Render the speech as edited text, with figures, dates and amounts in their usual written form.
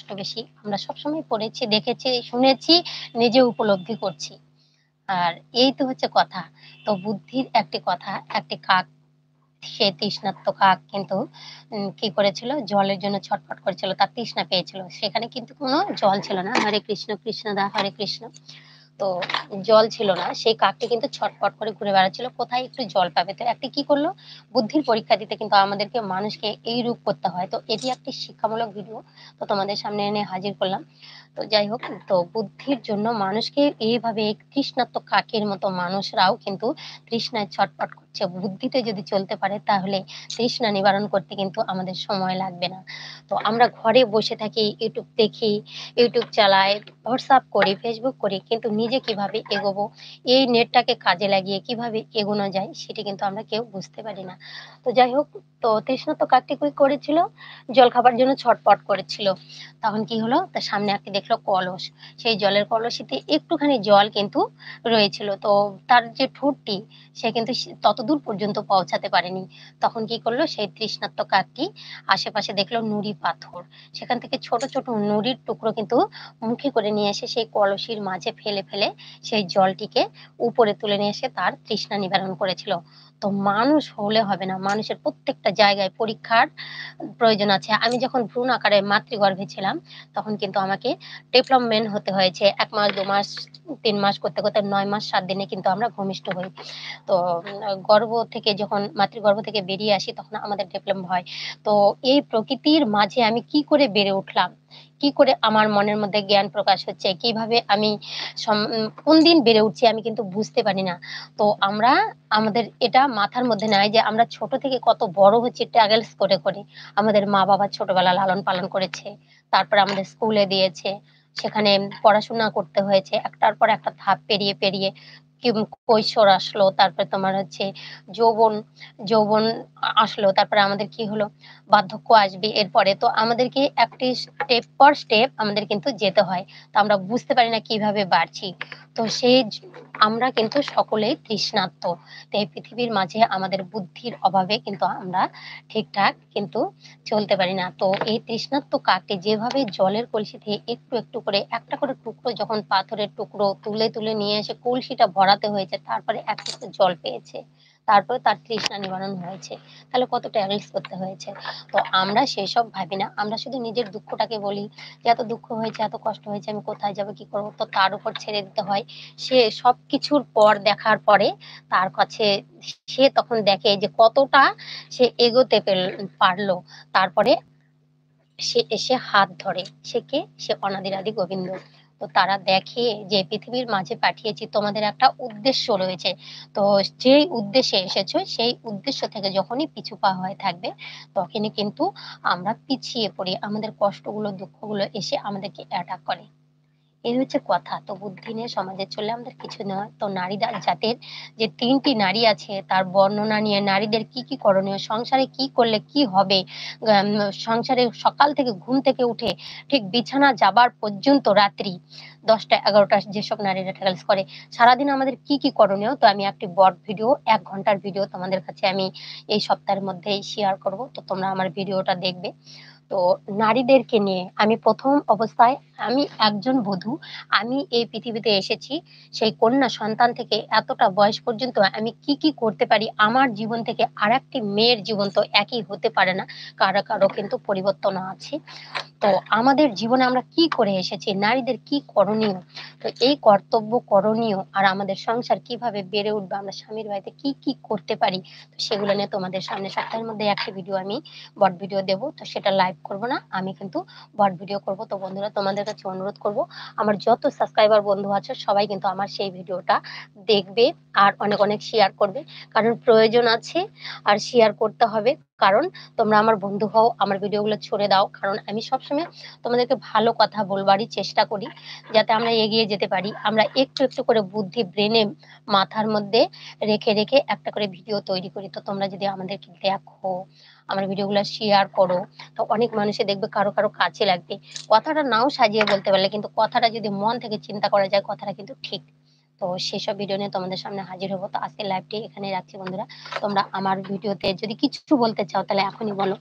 কষ্ট বেশি। আমরা সবসময় পড়েছি, দেখেছি, শুনেছি, নিজে উপলব্ধি করছি। আর এই তো হচ্ছে কথা। তো বুদ্ধির একটি কথা, একটি কাক, সে তৃষ্ণার্ত কাক কিন্তু কি করেছিল? জলের জন্য ছটফট করেছিল। তার তৃষ্ণা পেয়েছিল। সেখানে কিন্তু কোনো জল ছিল না। হরে কৃষ্ণ, কৃষ্ণ হরে কৃষ্ণ। তো জল ছিল না। সেই কাকটি কিন্তু ছটফট করে ঘুরে বেড়াচ্ছিল। কোথায় একটু জল পাবে? তো একটি কি করলো? বুদ্ধির পরীক্ষা দিতে কিন্তু আমাদেরকে মানুষকে এইরূপ করতে হয়। তো এটি একটি শিক্ষামূলক ভিডিও। তো তোমাদের সামনে এনে হাজির করলাম। তো যাই হোক, তো বুদ্ধির জন্য মানুষকে এইভাবে তৃষ্ণার্ত কাকের মতো মানুষরাও কিন্তু তৃষ্ণায় ছটফট করছে। বুদ্ধিতে যদি চলতে পারে তাহলে তৃষ্ণা নিবারণ করতে কিন্তু আমাদের সময় লাগবে না। তো আমরা ঘরে বসে থাকি, YouTube দেখি, YouTube চালাই, WhatsApp করি, Facebook করি, কিন্তু নিজে কিভাবে এগোবো, এই নেটটাকে কাজে লাগিয়ে কিভাবে এগোনো যায় সেটি কিন্তু আমরা কেউ বুঝতে পারি না। তো যাই হোক, তো তৃষ্ণার্ত কাকটি কি করেছিল? জল খাবার জন্য ছটফট করেছিল। তখন কি হলো? তার সামনে একটি দেখলো কলস। সেই জলের কলসিতে একটুখানি জল কিন্তু রয়েছিল। তো তার যে ঠোঁটটি, সে কিন্তু ততদূর পর্যন্ত পৌঁছাতে পারেনি। তখন কি করলো? সেই তৃষ্ণার্ত কাকটি আশেপাশে দেখলো নুড়ি পাথর। সেখান থেকে ছোট, ছোট নুড়ির টুকরো কিন্তু মুখে করে নিয়ে এসে সেই কলসির মাঝে ফেলে সেই জলটিকে উপরে তুলে নিয়ে এসে তার তৃষ্ণা নিবারণ করেছিল। তো মানুষ হলে হবে না। মানুষের প্রত্যেকটা জায়গায় পরীক্ষার প্রয়োজন আছে। আমি যখন ভ্রূণ আকারে মাতৃগর্ভে ছিলাম, তখন কিন্তু আমাকে ডেভেলপমেন্ট হতে হয়েছে। ১ মাস, ২ মাস, ৩ মাস করতে ৯ মাস ৭ দিনে কিন্তু আমরা ভূমিষ্ঠ হই। তো গর্ভ থেকে যখন মাতৃগর্ভ থেকে বেরিয়ে আসি তখন আমাদের ডেভেলপ হয়। তো এই প্রকৃতির মাঝে আমি কি করে বেড়ে উঠলাম? কি করে আমার মনের মধ্যে জ্ঞান প্রকাশ হচ্ছে? কিভাবে আমি কোনদিন বেড়ে উঠছি আমি কিন্তু বুঝতে পারি না। তো আমরা আমাদের এটা মাথার মধ্যে নাই যে আমরা ছোট থেকে কত বড় হচ্ছি ট্রাগলস করে। আমাদের মা-বাবা ছোটবেলা লালন-পালন করেছে। তারপরে আমাদের স্কুলে দিয়েছে। সেখানে পড়াশোনা করতে হয়েছে। একটার পর একটা ধাপ পেরিয়ে কৈশোর আসলো। তারপরে তোমার হচ্ছে যৌবন, যৌবন আসলো। তারপরে আমাদের কি হলো? বার্ধক্য আসবে এরপরে। তো আমাদেরকে একটি স্টেপ পর স্টেপ আমাদের কিন্তু যেতে হয়। তো আমরা বুঝতে পারি না কিভাবে বাড়ছি। তো সেই আমরা কিন্তু সকলেই তৃষ্ণার্ত। তো এই পৃথিবীর মাঝে আমাদের বুদ্ধির অভাবে কিন্তু আমরা ঠিকঠাক কিন্তু চলতে পারি না। তো এই তৃষ্ণার্ত কাকটি যেভাবে জলের কলসি থেকে একটু করে একটা করে টুকরো যখন পাথরের টুকরো তুলে নিয়ে এসে কলসিটা ভরাতে হয়েছে, তারপরে এক টুকরো জল পেয়েছে। তারপরে তার তৃষ্ণা নিবারণ হয়েছে। তাহলে কত ট্রাগলস করতে হয়েছে। তো আমরা সেসব ভাবি না। আমরা শুধু নিজের দুঃখটাকে বলি যে, "এত দুঃখ হয়েছে, এত কষ্ট হয়েছে, আমি কোথায় যাবো, কি করব?" তো তার উপর ছেড়ে দিতে হয়। সে সবকিছুর পর দেখার পরে তার কাছে সে তখন দেখে যে কতটা সে এগোতে পারলো। তারপরে সে এসে হাত ধরে। সে কে? সে অনাদির আদি গোবিন্দ। তো তারা দেখে যে পৃথিবীর মাঝে পাঠিয়েছি তোমাদের একটা উদ্দেশ্য রয়েছে। তো যেই উদ্দেশ্যে এসেছো সেই উদ্দেশ্য থেকে যখনই পিছু পা হয়ে থাকবে তখনই কিন্তু আমরা পিছিয়ে পড়ি। আমাদের কষ্টগুলো, দুঃখগুলো এসে আমাদেরকে অ্যাটাক করে। এই হচ্ছে কথা। তো বুদ্ধি নিয়ে সমাজে চললে আমাদের কিছু নয়। তো নারী জাতের যে ৩ টি নারী আছে তার বর্ণনা নিয়ে নারীদের কি করণীয়, সংসারে কি করলে কি হবে, আম সংসারে সকাল থেকে ঘুম থেকে উঠে ঠিক বিছানা যাবার পর্যন্ত রাত্রি ১০টা ১১টা যেসব নারীরা ট্রাভেলস করে, সারাদিন আমাদের কি করণীয়? তো আমি একটি ভিডিও ১ ঘন্টার ভিডিও তোমাদের কাছে আমি এই সপ্তাহের মধ্যেই শেয়ার করব। তো তোমরা আমার ভিডিওটা দেখবে। তো নারীদেরকে নিয়ে আমি ১ম অবস্থায় আমি একজন বধূ। আমি এই পৃথিবীতে এসেছি। সেই কন্যা সন্তান থেকে এতটা বয়স পর্যন্ত আমি কি করতে পারি, আমার জীবন থেকে আরেকটি মেয়ের জীবন তো একই হতে পারে না। কারো কিন্তু পরিবর্তন আছে। তো আমাদের জীবনে আমরা কি করে এসেছি, নারীদের কি করণীয়, তো এই কর্তব্য করণীয় আর আমাদের সংসার কিভাবে বেড়ে উঠবে, আমরা স্বামীর বাড়িতে কি করতে পারি, তো সেগুলো নিয়ে তোমাদের সামনে সপ্তাহের মধ্যে একটি ভিডিও আমি বট ভিডিও দেব। তো সেটা লাইভ করব না, আমি কিন্তু বট ভিডিও করব। তো বন্ধুরা তোমাদের কাছে অনুরোধ করব, আমার যত সাবস্ক্রাইবার বন্ধু আছে সবাই কিন্তু আমার সেই ভিডিওটা দেখবে আর অনেক শেয়ার করবে। কারণ প্রয়োজন আছে আর শেয়ার করতে হবে। কারণ তোমরা আমার বন্ধু হও, আমার ভিডিওগুলো ছড়িয়ে দাও। কারণ আমি সবসময় তোমাদেরকে ভালো কথা বলবারই চেষ্টা করি, যাতে আমরা এগিয়ে যেতে পারি। আমরা একটু করে বুদ্ধি ব্রেনে মাথার মধ্যে রেখে একটা করে ভিডিও তৈরি করি। তো তোমরা যদি আমাদেরকে দেখো, আমার ভিডিওগুলো শেয়ার করো, তো অনেক মানুষে দেখবে কারো কাজে লাগবে। কথাটা নাও সাজিয়ে বলতে পারলে কিন্তু কথাটা যদি মন থেকে চিন্তা করা যায় কথাটা কিন্তু ঠিক। তো সেসব ভিডিও নিয়ে তোমাদের সামনে হাজির হব। তো আজকের লাইভটি এখানেই রাখছি বন্ধুরা। তোমরা আমার ভিডিওতে যদি কিছু বলতে চাও তাহলে এখনই বলো।